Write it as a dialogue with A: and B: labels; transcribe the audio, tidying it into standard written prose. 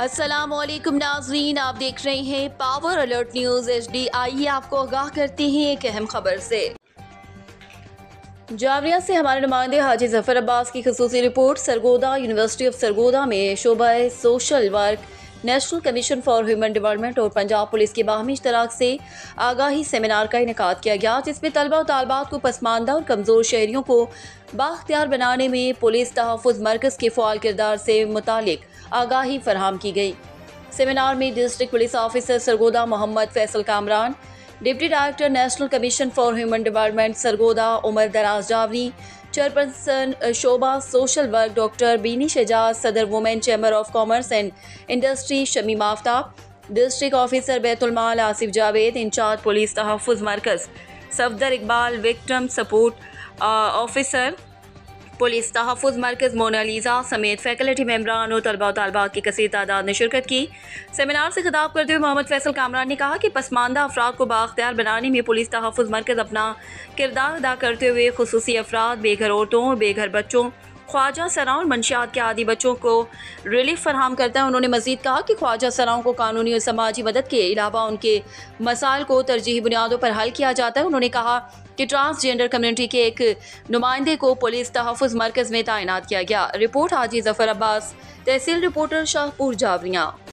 A: السلام علیکم ناظرین، آپ دیکھ رہے ہیں پاور الرٹ نیوز HD۔ آئیے آپ کو آگاہ کرتے ہیں ایک اہم خبر سے۔ جاوریہ سے ہمارے نمائندے حاجی ظفر عباس کی خصوصی report. Sargodha university of Sargodha میں شعبہ social work, national commission for human development اور پنجاب پولیس کے باہمی اشتراک سے آگاہی سیمینار کا انعقاد کیا گیا، جس میں طلبہ و طالبات کو پسماندہ اور کمزور شہریوں کو بااختیار بنانے میں پولیس تحفظ مرکز کے فعال کردار سے متعلق آگاہی فراہم کی گئی۔ سیمینار میں district police officer Sargodha Muhammad Faisal Kamran, deputy director national commission for human development Sargodha Umar Daraz Jawari, chairperson شعبہ social work doctor Beni Shuja, صدر women chamber of commerce and industry Shamim Aftab, district officer Bait ul Mal Asif Javed, in charge police Tahaffuz Markaz Safdar Iqbal, victim support officer police Tahaffuz Markaz Monalisa سمیت فیکلٹی ممبران اور طلبہ و طالبات کی کثیر تعداد نے شرکت کی۔ سیمینار سے خطاب کرتے ہوئے محمد فیصل کامران نے کہا کہ پسماندہ افراد کو بااختیار بنانے میں پولیس تحفظ مرکز اپنا کردار ادا کرتے ہوئے خصوصی افراد، بے گھر عورتوں اور بے گھر بچوں، خواجہ سراؤں اور منشیات کے عادی بچوں کو ریلیف فراہم کرتا ہے۔ انہوں نے مزید کہا کہ خواجہ سراؤں کو قانونی اور سماجی مدد کے علاوہ ان کے مسائل کو ترجیحی بنیادوں پر حل کیا جاتا ہے۔ انہوں نے کہا کہ ٹرانسجینڈر کمیونٹی کے ایک نمائندے کو پولیس تحفظ مرکز میں تعینات کیا گیا۔ رپورٹ حاجی ظفر عباس، تحصیل رپورٹر شاہپور جاوریہ۔